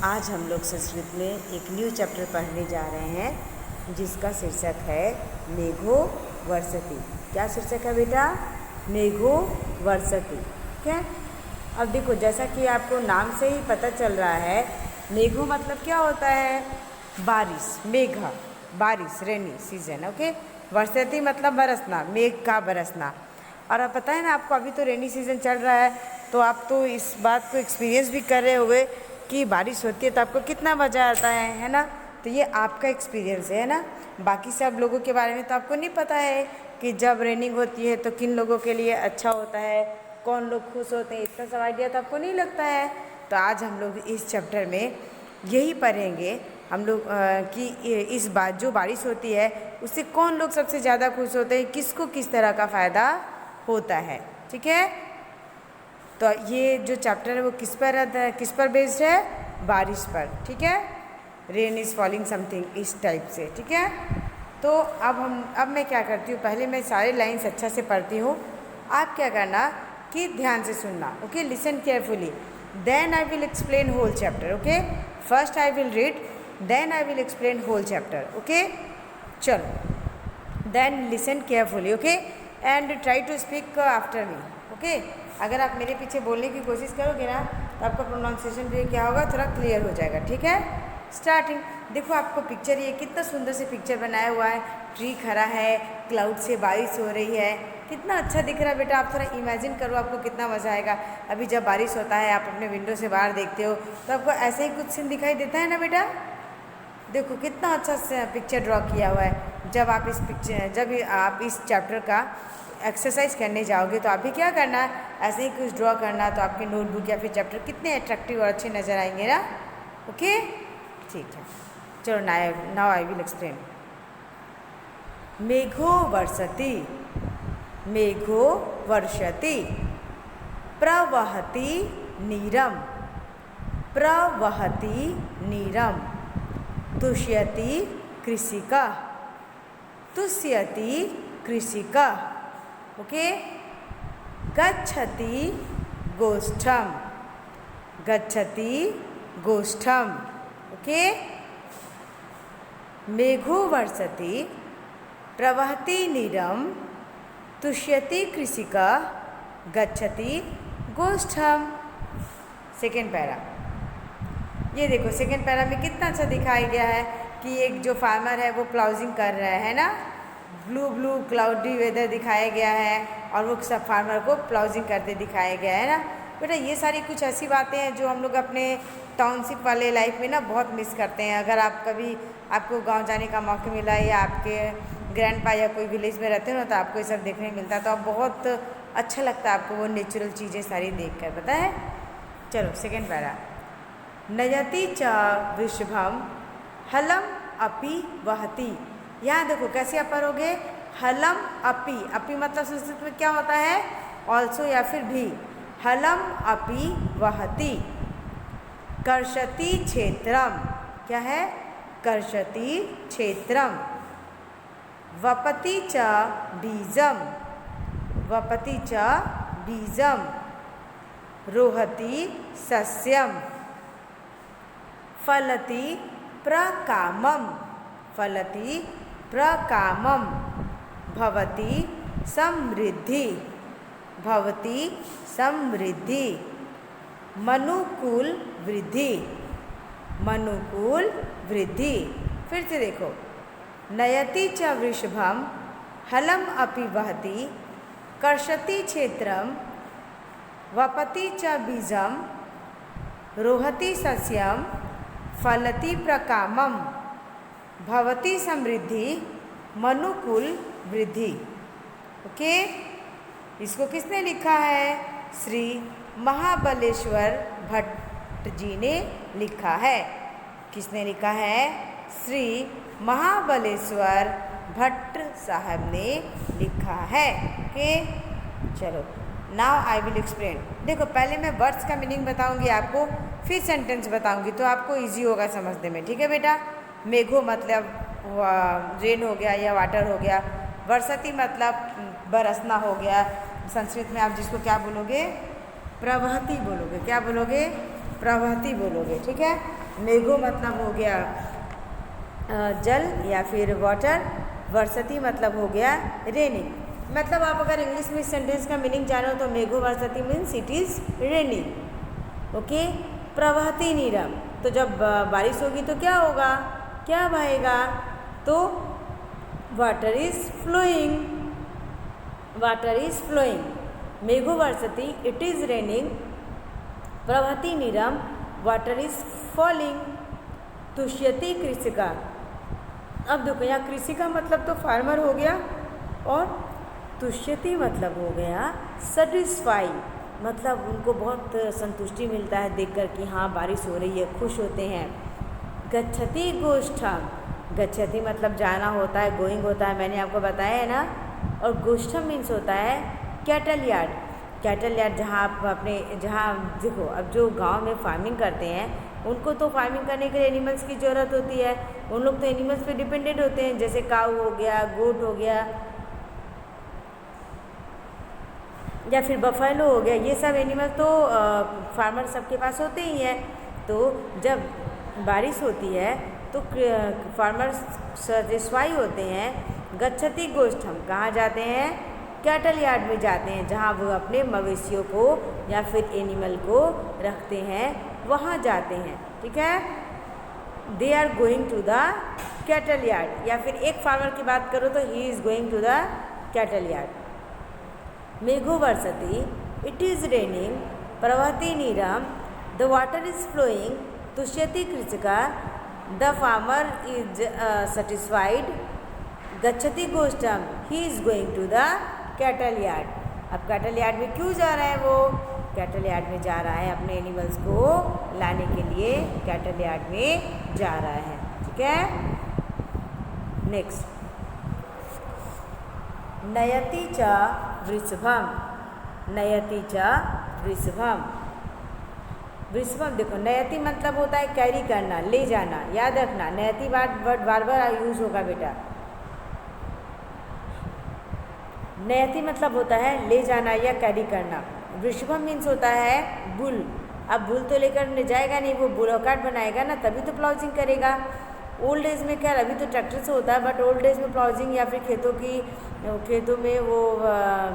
आज हम लोग संस्कृत में एक न्यू चैप्टर पढ़ने जा रहे हैं जिसका शीर्षक है मेघो वर्षति। क्या शीर्षक है बेटा? मेघो वर्षति। ठीक है। अब देखो, जैसा कि आपको नाम से ही पता चल रहा है, मेघो मतलब क्या होता है? बारिश। मेघा बारिश, रेनी सीजन। ओके। वर्षति मतलब बरसना, मेघ का बरसना। और अब पता है ना आपको, अभी तो रेनी सीजन चल रहा है, तो आप तो इस बात को एक्सपीरियंस भी कर रहे होंगे कि बारिश होती है तो आपको कितना मज़ा आता है ना? तो ये आपका एक्सपीरियंस है ना। बाकी सब लोगों के बारे में तो आपको नहीं पता है कि जब रेनिंग होती है तो किन लोगों के लिए अच्छा होता है, कौन लोग खुश होते हैं, इतना सब आइडिया तो आपको नहीं लगता है। तो आज हम लोग इस चैप्टर में यही पढ़ेंगे हम लोग कि इस बात जो बारिश होती है उससे कौन लोग सबसे ज़्यादा खुश होते हैं, किसको किस तरह का फ़ायदा होता है। ठीक है। तो ये जो चैप्टर है वो किस पर बेस्ड है? बारिश पर। ठीक है। रेन इज़ फॉलिंग समथिंग, इस टाइप से। ठीक है। तो अब मैं क्या करती हूँ, पहले मैं सारे लाइन्स अच्छा से पढ़ती हूँ। आप क्या करना कि ध्यान से सुनना। Okay, listen carefully, then I will explain whole chapter. Okay, first I will read, then I will explain whole chapter. Okay, चलो, then listen carefully. Okay, and try to speak after me. Okay, अगर आप मेरे पीछे बोलने की कोशिश करोगे ना तो आपका प्रोनाउंसिएशन भी क्या होगा, थोड़ा क्लियर हो जाएगा। ठीक है। स्टार्टिंग। देखो आपको पिक्चर, ये कितना सुंदर से पिक्चर बनाया हुआ है। ट्री खड़ा है, क्लाउड से बारिश हो रही है, कितना अच्छा दिख रहा है बेटा। आप थोड़ा इमेजिन करो, आपको कितना मज़ा आएगा। अभी जब बारिश होता है, आप अपने विंडो से बाहर देखते हो तो आपको ऐसे ही कुछ सीन दिखाई देता है ना बेटा। देखो कितना अच्छा से पिक्चर ड्रॉ किया हुआ है। जब आप इस चैप्टर का एक्सरसाइज करने जाओगे तो आप भी क्या करना है, ऐसे ही कुछ ड्रॉ करना, तो आपके नोटबुक या फिर चैप्टर कितने अट्रैक्टिव और अच्छे नज़र आएंगे ना। ओके, ठीक है। चलो, नाउ आई विल एक्सप्लेन। मेघो वर्षति, मेघो वर्षति, प्रवहति नीरम, प्रवहति नीरम, तुष्यति कृषिकः, तुष्यति कृषिकः। ओके, गच्छति गोष्ठम, गच्छति गोष्ठम। ओके, मेघो वर्षति, प्रवहति नीरम, तुष्यति कृषिकः, गच्छति गोष्ठम। Second para. ये देखो सेकेंड पैरा में कितना अच्छा दिखाया गया है कि एक जो फार्मर है वो प्लाउजिंग कर रहा है ना। ब्लू क्लाउडी वेदर दिखाया गया है और वो सब फार्मर को प्लाउजिंग करते दिखाया गया है ना। बेटा ये सारी कुछ ऐसी बातें हैं जो हम लोग अपने टाउनशिप वाले लाइफ में ना बहुत मिस करते हैं। अगर आप कभी आपको गांव जाने का मौका मिला या आपके ग्रैंडपा या कोई विलेज में रहते हो ना, तो आपको ये सब देखने मिलता है, तो आप बहुत अच्छा लगता है आपको वो नेचुरल चीज़ें सारी देख कर। पता है। चलो, सेकेंड पैरा। नयति च वृषभम हलम अपि वहति। यहाँ देखो कैसे आप पढ़ोगे, हलम अपि। अपि मतलब संस्कृत में क्या होता है? ऑल्सो या फिर भी। हलम अपि वहति, कर्षति क्षेत्रम। क्या है? कर्षति क्षेत्रम, वपति च बीजम, वपति च बीजम, रोहति सस्यम, फलति प्रकामम, फलति प्रकामम, भवति समृद्धि, भवति समृद्धि, मनुकूल वृद्धि, मनुकूल वृद्धि। फिर से देखो, नयति च वृषभम हलम अपि वहति, कर्षति क्षेत्रम, वपति च बीजम, रोहति सस्यम, फलति प्रकामम, भवति समृद्धि, मनुकूल वृद्धि। ओके, इसको किसने लिखा है? श्री महाबलेश्वर भट्ट जी ने लिखा है। किसने लिखा है? श्री महाबलेश्वर भट्ट साहब ने लिखा है। ओके, चलो, नाउ आई विल एक्सप्लेन। देखो पहले मैं वर्ड्स का मीनिंग बताऊंगी आपको, फिर सेंटेंस बताऊंगी, तो आपको इजी होगा समझने में। ठीक है बेटा। मेघो मतलब रेन हो गया या वाटर हो गया, वर्षति मतलब बरसना हो गया। संस्कृत में आप जिसको क्या बोलोगे? प्रवहति बोलोगे। क्या बोलोगे? प्रवहति बोलोगे। ठीक है। मेघो मतलब हो गया जल या फिर वाटर, वर्षति मतलब हो गया रेनिंग। मतलब आप अगर इंग्लिश में इस सेंटेंस का मीनिंग जानो तो मेघो वर्षति means it is raining. Okay, प्रवहति नीरम, तो जब बारिश होगी तो क्या होगा, क्या बहेगा, तो water is flowing, water is flowing. मेघो वर्षति इट इज़ रेनिंग, प्रवहति नीरम वाटर इज फॉलिंग। तुष्यति कृषिका, अब देखो यहाँ कृषिका मतलब तो फार्मर हो गया, और तुष्यति मतलब हो गया सेटिस्फाई, मतलब उनको बहुत संतुष्टि मिलता है देखकर कि हाँ बारिश हो रही है, खुश होते हैं। गच्छति गोष्ठम, गच्छति मतलब जाना होता है, गोइंग होता है, मैंने आपको बताया है ना। और गोष्ठम मीन्स होता है कैटल यार्ड, कैटल यार्ड जहाँ आप अपने, जहाँ देखो अब जो गांव में फार्मिंग करते हैं उनको तो फार्मिंग करने के लिए एनिमल्स की ज़रूरत होती है, उन लोग तो एनिमल्स पे डिपेंडेंट होते हैं, जैसे काऊ हो गया, गोट हो गया, या फिर बफेलो हो गया, ये सब एनिमल तो फार्मर सबके पास होते ही हैं। तो जब बारिश होती है तो फार्मर सेटिस्फाई होते हैं। गच्छति गोष्ठम, कहाँ जाते हैं, कैटल यार्ड में जाते हैं, जहाँ वो अपने मवेशियों को या फिर एनिमल को रखते हैं, वहाँ जाते हैं, ठीक है। They are going to the cattle yard, या फिर एक फार्मर की बात करो तो he is going to the cattle yard. मेघो वर्षति इट इज़ रेनिंग, प्रवहति नीरम द वाटर इज़ फ्लोइंग, तुष्यति कृषिका द फार्मर इज सेटिस्फाइड, गच्छति गोष्ठम he is going to the cattle yard. अब कैटल यार्ड में क्यों जा रहा है वो, कैटल यार्ड में जा रहा है अपने एनिमल्स को लाने के लिए, कैटल यार्ड में जा रहा है, ठीक है। नेक्स्ट, नयति च वृषभम, नयति च वृषभम। वृषभम देखो, नयति मतलब होता है कैरी करना, ले जाना, याद रखना, नयति वर्ड बार बार यूज होगा बेटा। नयति मतलब होता है ले जाना या कैरी करना। वृषभम मीन्स होता है बुल। अब बुल तो लेकर जाएगा नहीं, वो बुलोकाट बनाएगा ना, तभी तो प्लाउजिंग करेगा। ओल्ड एज में क्या, अभी तो ट्रैक्टर से होता है, बट ओल्ड एज में प्लाउजिंग या फिर खेतों में वो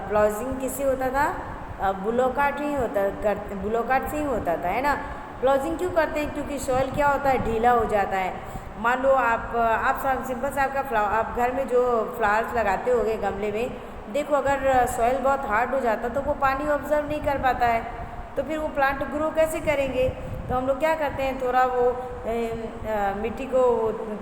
प्लाउजिंग किससे होता था, बुलोकाट ही होता, बुलोकाट से ही होता था, है ना। प्लाउजिंग क्यों करते हैं, क्योंकि सॉइल क्या होता है, ढीला हो जाता है। मान लो आप सिंपल सा आपका आप घर में जो फ्लावर्स लगाते होगे गमले में, देखो अगर सॉइल बहुत हार्ड हो जाता तो वो पानी ऑब्जर्व नहीं कर पाता है, तो फिर वो प्लांट ग्रो कैसे करेंगे। तो हम लोग क्या करते हैं, थोड़ा वो मिट्टी को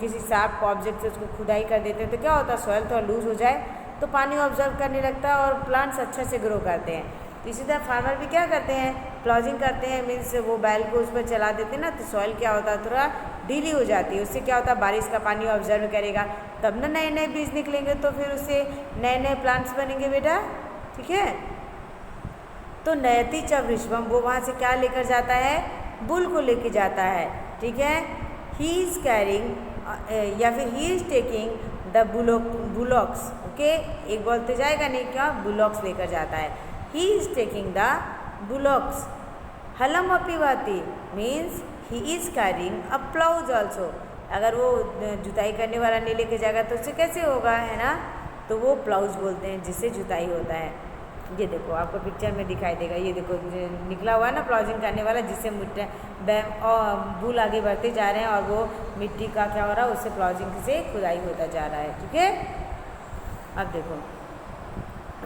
किसी शार्प ऑब्जेक्ट से उसको खुदाई कर देते हैं, तो क्या होता है सॉइल थोड़ा लूज हो जाए तो पानी ऑब्जर्व करने लगता है और प्लांट्स अच्छे से ग्रो करते हैं। तो इसी तरह फार्मर भी क्या करते हैं, प्लाउजिंग करते हैं, मीन्स वो बैल को उस पर चला देते हैं ना, तो सॉइल क्या होता है थोड़ा ढीली हो जाती है, उससे क्या होता है बारिश का पानी ऑब्जर्व करेगा, तब ना नए नए बीज निकलेंगे, तो फिर उससे नए नए प्लांट्स बनेंगे बेटा, ठीक है। तो नयति च वृषभम, वो वहाँ से क्या लेकर जाता है, बुल को लेके जाता है, ठीक है। ही इज़ कैरिंग या फिर he is taking the bullocks, okay, एक बोलते जाएगा नहीं, क्या बुलॉक्स लेकर जाता है। He is taking the bullocks. हलम अपिवाती means he is carrying a ploughs also. अगर वो जुताई करने वाला नहीं लेके जाएगा तो उससे कैसे होगा, है ना, तो वो प्लाउज बोलते हैं जिससे जुताई होता है। ये देखो आपको पिक्चर में दिखाई देगा, ये देखो निकला हुआ है ना प्लाउजिंग करने वाला, जिससे बुल आगे बढ़ते जा रहे हैं और वो मिट्टी का क्या हो रहा है, उससे प्लाउजिंग से खुदाई होता जा रहा है, ठीक है। अब देखो,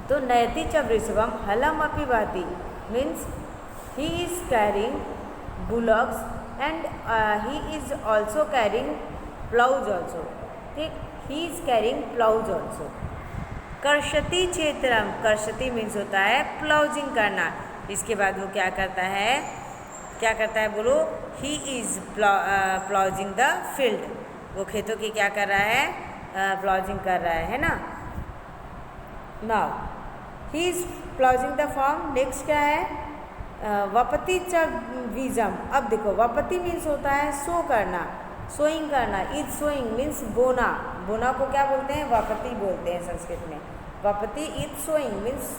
तो नयति च वृषभम हलम अपि वाति means he is carrying bullocks and he is also carrying ploughs also, ठीक, he is carrying ploughs also. कर्षति क्षेत्रम, कर्षति मीन्स होता है प्लाउजिंग करना। इसके बाद वो क्या करता है बोलो, ही इज़ प्लाउजिंग द फील्ड, वो खेतों की क्या कर रहा है, प्लाउजिंग कर रहा है ना। Now he is ploughing the farm. Next क्या है, वपति च बीजम। अब देखो वपति मीन्स होता है सो करना, सोइंग करना। इज सोइंग मीन्स बोना, बोना को क्या बोलते हैं, वपति बोलते हैं संस्कृत में। वपति इज सोइंग मीन्स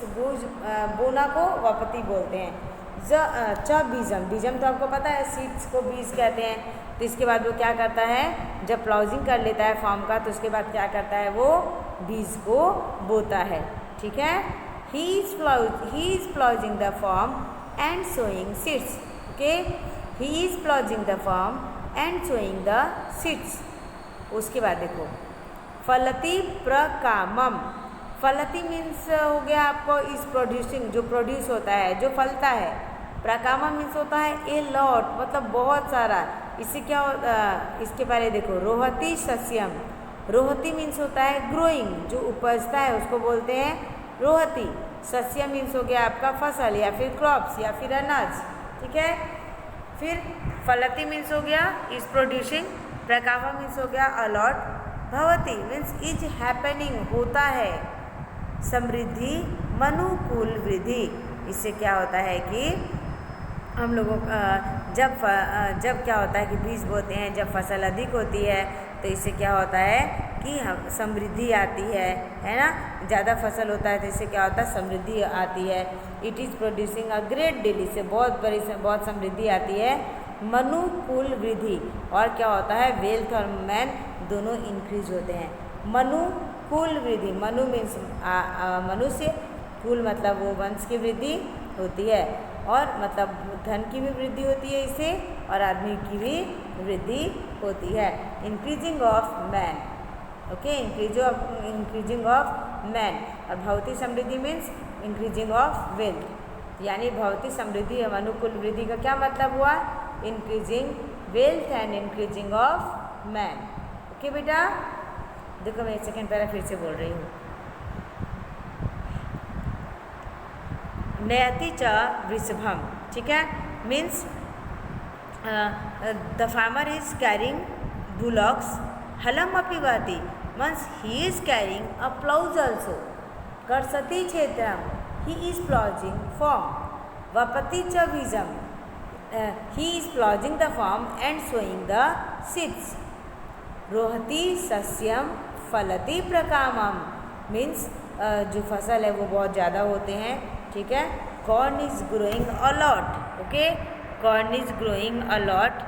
बोना को वपति बोलते हैं। च बीजम, बीजम तो आपको पता है सीड्स को बीज कहते हैं। तो इसके बाद वो क्या करता है, जब प्लाउजिंग कर लेता है फॉर्म का तो उसके बाद क्या करता है, वो बीज को बोता है। ठीक है, he is ploughing the farm and sowing seeds. Okay, he is ploughing the farm and sowing the seeds. उसके बाद देखो फलति प्रकामम, फलति मीन्स हो गया आपको इज प्रोड्यूसिंग, जो प्रोड्यूस होता है, जो फलता है। प्रकामम मीन्स होता है ए लॉट, मतलब बहुत सारा। इससे क्या होता, इसके पहले देखो रोहती सस्यम, रोहती मीन्स होता है ग्रोइंग, जो उपजता है उसको बोलते हैं रोहती। सस्यम मीन्स हो गया आपका फसल या फिर क्रॉप्स या फिर अनाज। ठीक है, फिर फलति मीन्स हो गया इज प्रोड्यूसिंग, प्रकामम मीन्स हो गया अलॉट, भवती मीन्स इज हैपनिंग, होता है, समृद्धि मनुकूल वृद्धि। इससे क्या होता है कि हम लोगों जब क्या होता है कि बीज बोते हैं, जब फसल अधिक होती है तो इससे क्या होता है कि हम समृद्धि आती है ना। ज़्यादा फसल होता है तो इससे क्या होता है, समृद्धि आती है। It is producing a great deal, इससे बहुत समृद्धि आती है। मनुकूल वृद्धि, और क्या होता है, वेल्थ और मैन दोनों इंक्रीज होते हैं। मनुकूल वृद्धि, मनु मीन्स मनुष्य, कुल मतलब वो वंश की वृद्धि होती है, और मतलब धन की भी वृद्धि होती है इससे, और आदमी की भी वृद्धि होती है। Increasing of man, okay, increasing of man. और भौतिक समृद्धि मीन्स इंक्रीजिंग ऑफ वेल्थ, यानी भौतिक समृद्धि या अनुकूल वृद्धि का क्या मतलब हुआ, increasing wealth and increasing of man. Okay बेटा, देखो मैं सेकेंड पैरा फिर से बोल रही हूँ। नयति च वृषभम, ठीक है, means the farmer is carrying bullocks, हलम अपि वहति means he is carrying a ploughs also, कर्षति क्षेत्रम ही इज प्लाउजिंग फॉर्म, वपति च बीजम he is ploughing the farm and sowing the seeds, रोहति सस्यम फलति प्रकामम मीन्स जो फसल है वो बहुत ज़्यादा होते हैं। ठीक है, corn is growing a lot, okay, corn is growing a lot.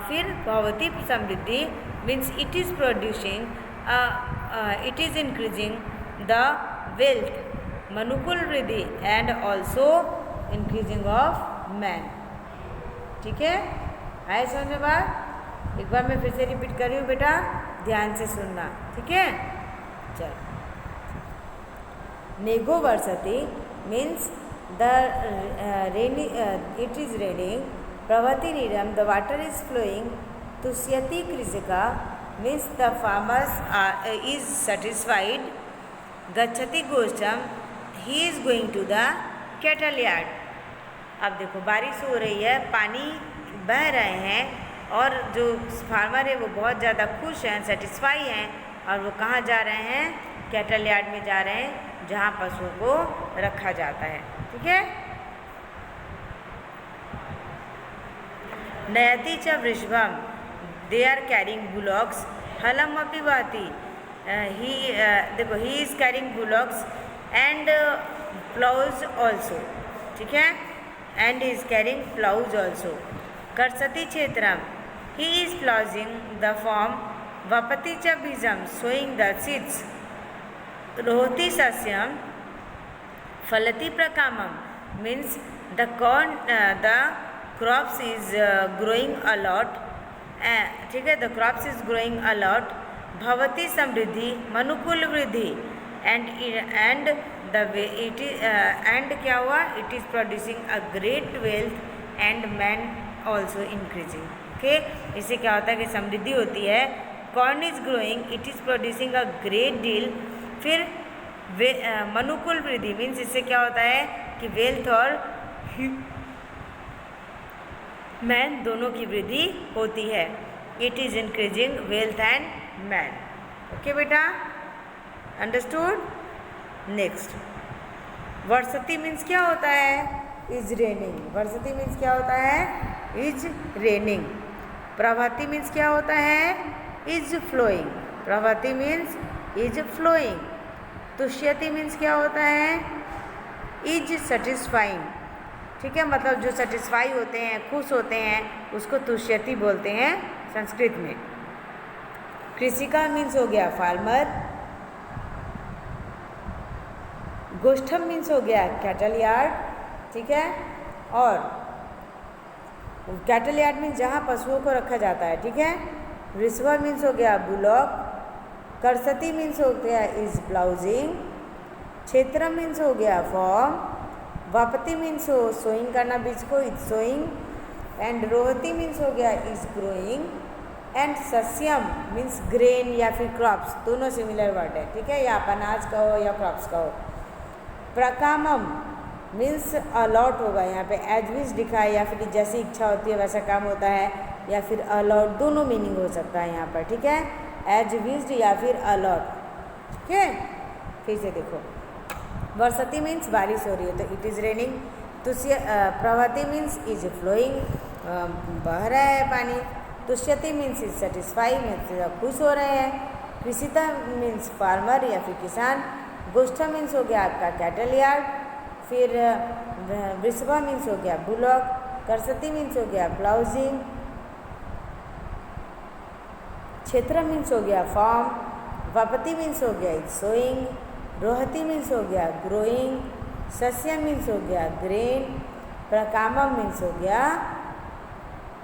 फिर भवती समृद्धि means it is producing, it is increasing the wealth, मनुकुल वृद्धि and also increasing of man. ठीक है, आए समझ में बात? एक बार मैं फिर से रिपीट कर रही हूँ बेटा, ध्यान से सुनना। ठीक है, चल। नेगो वर्षति means the rainy, it is raining, प्रवति नीरम द वाटर इज फ्लोइंग, तुष्यति कृषिका means the farmers is satisfied, गच्छति गोष्ठम he is going to the cattle yard. अब देखो बारिश हो रही है, पानी बह रहे हैं, और जो फार्मर है वो बहुत ज़्यादा खुश हैं, सेटिस्फाई हैं, और वो कहाँ जा रहे हैं, कैटल यार्ड में जा रहे हैं जहाँ पशुओं को रखा जाता है। ठीक है, नयति च वृषभम दे आर कैरिंग बुलॉक्स, हलम अपि वहति ही, देखो he is carrying bullocks and ploughs also. ठीक है, and is carrying ploughs also, कर्षति क्षेत्रम he is ploughing the farm, वपति च बीजम सोइंग द सीड्स, रोहति सस्यम फलति प्रकामम means the corn, the crops is growing a lot. ठीक है, the crops is growing a lot, भवति समृद्धि मनुकुल वृद्धि and the way it is and क्या हुआ, it is producing a great wealth and man also increasing. Okay, इससे क्या होता है कि समृद्धि होती है। Corn is growing, it is producing a great deal. फिर मनुकुल वृद्धि मीन्स इससे क्या होता है कि वेल्थ और मैन दोनों की वृद्धि होती है। It is increasing wealth and man. Okay बेटा, अंडरस्टूड। नेक्स्ट, वर्षति मीन्स क्या होता है, इज रेनिंग। वर्षति मीन्स क्या होता है, इज रेनिंग। प्रवति मीन्स क्या होता है, इज फ्लोइंग। प्रवति मीन्स इज फ्लोइंग। तुष्यति मीन्स क्या होता है, इज सेटिस्फाइंग। ठीक है, मतलब जो सेटिस्फाई होते हैं, खुश होते हैं, उसको तुष्यति बोलते हैं संस्कृत में। कृषिका मीन्स हो गया फार्मर, गोष्ठम मीन्स हो गया कैटल यार्ड, ठीक है, और कैटल यार्ड मीन्स जहाँ पशुओं को रखा जाता है, ठीक है। रिसवर मीन्स हो गया बुलॉक, करसती मीन्स हो गया इज ब्लाउजिंग, क्षेत्र मीन्स हो गया फॉर्म, वापति मीन्स हो सोइंग करना बीज को, इज सोइंग, एंड रोहती मीन्स हो गया इज ग्रोइंग, एंड सस्यम मीन्स ग्रेन या फिर क्रॉप्स, दोनों सिमिलर वर्ड है, ठीक है, या आप अनाज कहो या क्रॉप्स कहो। प्रकामम मीन्स अलॉट होगा, यहाँ पे एज विश लिखा है, या फिर जैसी इच्छा होती है वैसा काम होता है, या फिर अलॉट, दोनों मीनिंग हो सकता है यहाँ पर, ठीक है, एज विश्ड या फिर अलॉट, ठीक है। फिर से देखो, वर्षति मीन्स बारिश हो रही है तो इट इज़ रेनिंग, प्रवहति मीन्स इज फ्लोइंग, बह रहा है पानी, तुष्यति मीन्स इज सेटिस्फाई मीन्स खुश हो रहे हैं, कृषिता मीन्स फार्मर या फिर किसान, गोष्ठा मीन्स हो गया आपका कैटल यार्ड, फिर वृषभा मीन्स हो गया बुलॉक, करसती मीन्स हो गया ब्लाउजिंग, क्षेत्र मीन्स हो गया फॉर्म, वापति मीन्स हो गया इज सोइंग, रोहती मीन्स हो गया ग्रोइंग, सस्य मीन्स हो गया ग्रेन, प्रकामम मीन्स हो गया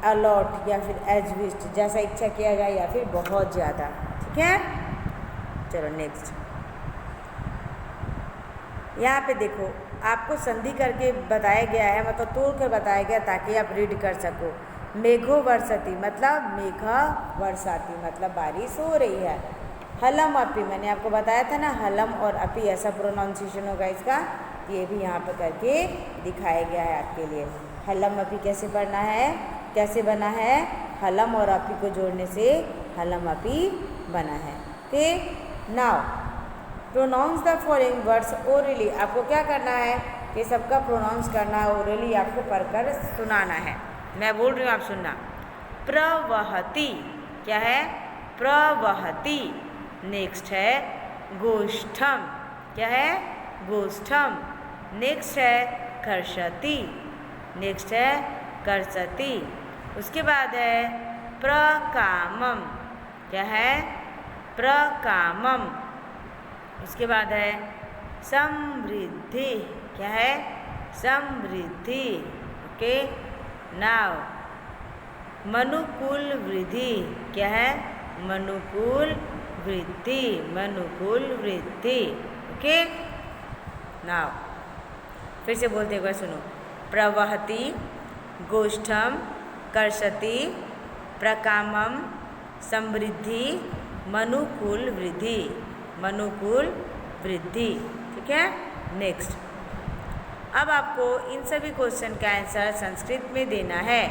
अलॉट या फिर एज विश्ड, जैसा इच्छा किया गया या फिर बहुत ज़्यादा, ठीक है। चलो नेक्स्ट, यहाँ पे देखो आपको संधि करके बताया गया है, मतलब तोड़ कर बताया गया ताकि आप रीड कर सको। मेघो वर्षति मतलब मेघा वर्षाती मतलब बारिश हो रही है। हलम अपी मैंने आपको बताया था ना, हलम और अपी ऐसा प्रोनाउंसिएशन होगा इसका, ये भी यहाँ पर करके दिखाया गया है आपके लिए। हलम अपी कैसे पढ़ना है, कैसे बना है, हलम और अपी को जोड़ने से हलम अपी बना है। Okay, now pronounce the following words orally, आपको क्या करना है कि सबका प्रोनाउंस करना है, ओरली आपको पढ़कर सुनाना है। मैं बोल रही हूँ आप सुनना। प्रवहति क्या है, प्रवहति। नेक्स्ट है गोष्ठम, क्या है गोष्ठम। नेक्स्ट है कर्षति, नेक्स्ट है कर्षति। उसके बाद है प्रकामम, क्या है प्रकामम। उसके बाद है समृद्धि, क्या है समृद्धि। ओके, नाउ मनुकूल वृद्धि, क्या है मनुकूल वृद्धि, मनुकूल वृद्धि। ओके, नाउ फिर से बोलते हुए सुनो। प्रवहति, गोष्ठम, कर्षति, प्रकामम, समृद्धि, मनुकूल वृद्धि, मनुकूल वृद्धि। ठीक है, नेक्स्ट अब आपको इन सभी क्वेश्चन का आंसर संस्कृत में देना है।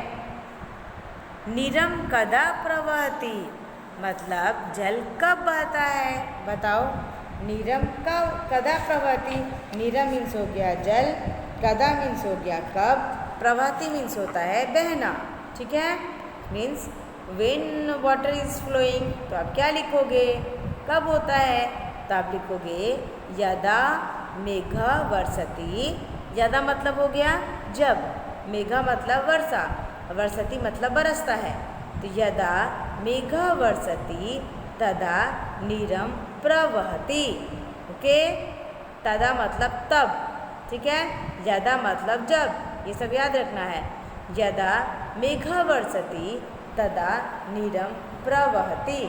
नीरम कदा प्रवहति मतलब जल कब बहता है, बताओ। नीरम कदा प्रवहति, नीरम मीन्स हो गया जल, कदा मीन्स हो गया कब, प्रवहति मीन्स होता है बहना। ठीक है, means when water is flowing, तो आप क्या लिखोगे, कब होता है, तो आप लिखोगे यदा मेघ वर्षति। यदा मतलब हो गया जब, मेघा मतलब वर्षा, वर्षति मतलब बरसता है। तो यदा मेघ वर्षति तदा नीरम प्रवहति। ओके, तदा मतलब तब। ठीक है, यदा मतलब जब, ये सब याद रखना है। यदा मेघ वर्षति तदा नीरम प्रवहति।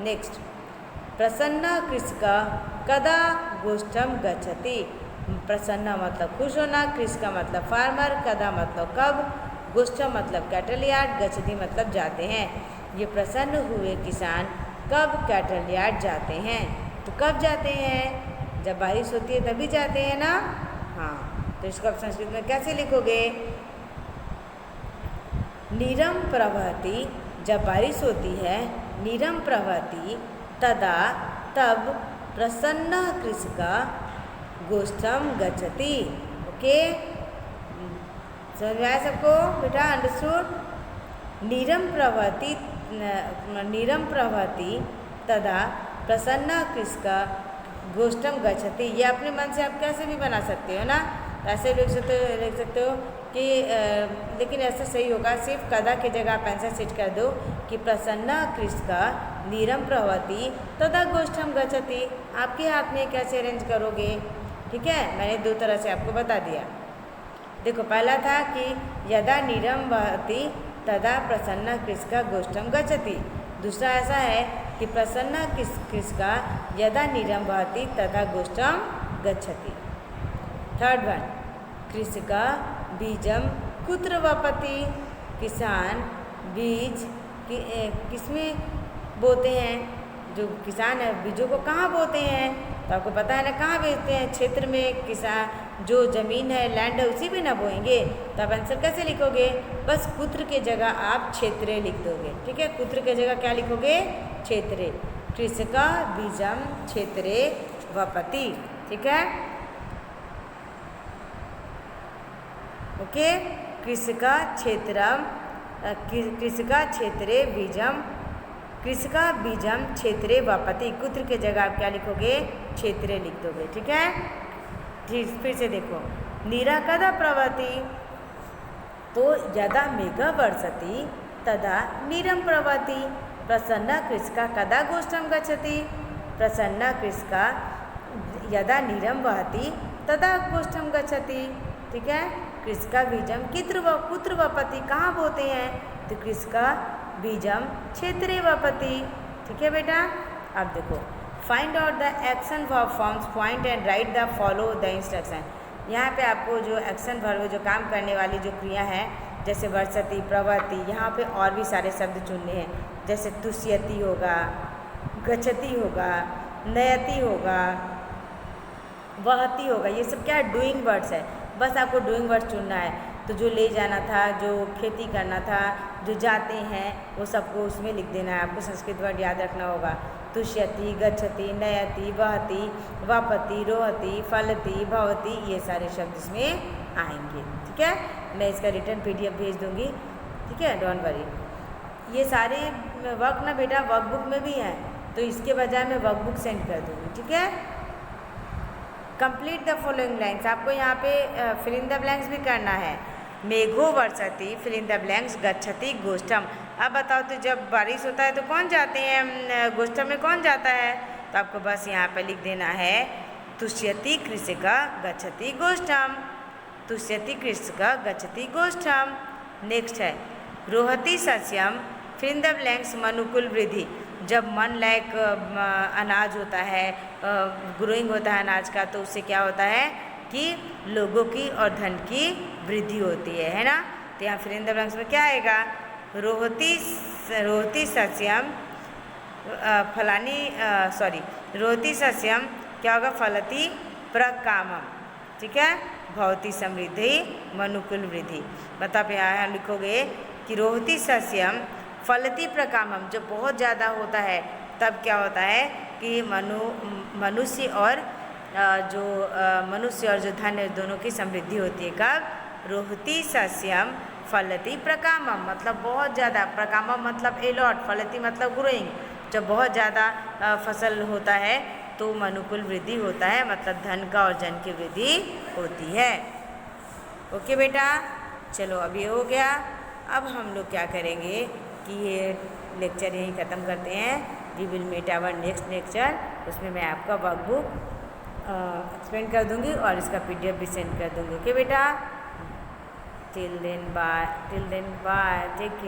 नेक्स्ट, प्रसन्न कृषक कदा गोष्ठम गच्छति। प्रसन्न मतलब खुश होना, कृषक मतलब फार्मर, कदा मतलब कब, गोष्ठम मतलब कैटल यार्ड, गच्छति मतलब जाते हैं। ये प्रसन्न हुए किसान कब कैटल यार्ड जाते हैं। तो कब जाते हैं, जब बारिश होती है तभी जाते हैं ना। हाँ, तो इसको आप संस्कृत में कैसे लिखोगे, नीरम प्रवहति, जब बारिश होती है, नीरम प्रवहति तदा तब प्रसन्न कृषक गोष्ठम गच्छति। ओके, समझ में आया सबको बेटा, अंडरस्टूड। नीरम प्रवहति तदा प्रसन्न कृषक गोष्ठम गच्छति। ये अपने मन से आप कैसे भी बना सकते हो ना, ऐसे लिख सकते हो कि लेकिन ऐसा सही होगा, सिर्फ कदा की जगह आप आंसर सेट कर दो कि प्रसन्ना कृष्का नीरम प्रवती तदा गोष्ठम गच्छति। आपके हाथ में कैसे अरेंज करोगे, ठीक है। मैंने दो तरह से आपको बता दिया। देखो पहला था कि यदा नीरम वहति तदा प्रसन्ना कृष्का गोष्ठम गच्छति। दूसरा ऐसा है कि प्रसन्ना कृष्का यदा नीरम वहति तदा गोष्ठम गच्छति। थर्ड वन, कृषिका बीजम कुत्र वपति। किसान बीज किसमें बोते हैं, जो किसान है बीजों को कहाँ बोते हैं, तो आपको पता है ना कहाँ बेचते हैं, क्षेत्र में। किसान जो ज़मीन है, लैंड है, उसी में ना बोएंगे। तो आप आंसर कैसे लिखोगे, बस कुत्र के जगह आप क्षेत्रे लिख दोगे, ठीक है। कुत्र के जगह क्या लिखोगे, क्षेत्रे। कृषिका बीजम क्षेत्रे वपति, ठीक है। ओके, कृषिका क्षेत्रम कृषिका क्षेत्रे बीजम कृषिका बीजम क्षेत्रे वपति। कुत्र के जगह आप क्या लिखोगे, क्षेत्रे लिख दोगे, ठीक है। फिर से देखो, नीरा कदा प्रवति, तो यदा मेघ वर्षति तदा नीरम प्रवति। प्रसन्ना कृषिका कदा गोष्ठम गच्छति। प्रसन्ना कृषिका यदा नीरम वहति तदा गोष्ठम गच्छति, ठीक है। कृषिका बीजम कुत्र वपति, कहाँ बोते हैं, तो कृषिका बीजम क्षेत्रे वपति, ठीक है बेटा। अब देखो, find out the action verb forms, point and right the follow the instruction. यहाँ पे आपको जो एक्शन वर्ब, जो काम करने वाली जो क्रिया है, जैसे वर्षति, प्रवति, यहाँ पे और भी सारे शब्द चुनने हैं। जैसे तुष्यति होगा, गच्छति होगा, नयति होगा, वहति होगा। ये सब क्या है, डूइंग वर्ड्स है। बस आपको डूइंग वर्ड्स चुनना है। तो जो ले जाना था, जो खेती करना था, जो जाते हैं, वो सबको उसमें लिख देना है। आपको संस्कृत वर्ड याद रखना होगा। तुष्यति, गच्छति, नयति, वहति, वपति, रोहति, फलति, भवति, ये सारे शब्द इसमें आएंगे, ठीक है। मैं इसका रिटर्न PDF भेज दूंगी, ठीक है, डोंट वरी। ये सारे वर्क ना बेटा वर्कबुक में भी हैं, तो इसके बजाय मैं वर्कबुक सेंड कर दूँगी, ठीक है। कंप्लीट द फॉलोइंग लाइन्स, आपको यहाँ पे फिल इन द ब्लैंक्स भी करना है। मेघो वर्षति, फिल इन द ब्लैंक्स, गच्छति गोष्ठम। अब बताओ, तो जब बारिश होता है तो कौन जाते हैं, गोष्ठम में कौन जाता है, तो आपको बस यहाँ पे लिख देना है तुष्यति कृषिका गच्छति गोष्ठम। तुष्यति कृषिका गच्छति गोष्ठम। नेक्स्ट है रोहति सस्यम, फिल इन द ब्लैंक्स मनुकुल वृद्धि। जब मन लायक अनाज होता है, ग्रोइंग होता है अनाज का, तो उससे क्या होता है कि लोगों की और धन की वृद्धि होती है ना। तो यहाँ फिल इन द ब्लैंक्स में क्या आएगा, रोहति सस्यम रोहति सस्यम क्या होगा, फलति प्रकामम, ठीक है, भवति समृद्धि मनुकुल वृद्धि। मतलब यहाँ लिखोगे कि रोहति सस्यम फलति प्रकामम, जब बहुत ज़्यादा होता है तब क्या होता है कि मनुष्य और जो धन है, दोनों की समृद्धि होती है। कब, रोहति सस्यम फलति प्रकामम, मतलब बहुत ज़्यादा, प्रकामम मतलब एलॉट, फलति मतलब ग्रोइंग। जब बहुत ज़्यादा फसल होता है तो मनुकुल वृद्धि होता है, मतलब धन का और जन की वृद्धि होती है। ओके बेटा, चलो अब ये हो गया। अब हम लोग क्या करेंगे कि ये लेक्चर यहीं ख़त्म करते हैं। We will meet our next lecture, उसमें मैं आपका वर्कबुक एक्सप्लेन कर दूंगी और इसका PDF भी सेंड कर दूंगी। ओके बेटा, till then bye, take care.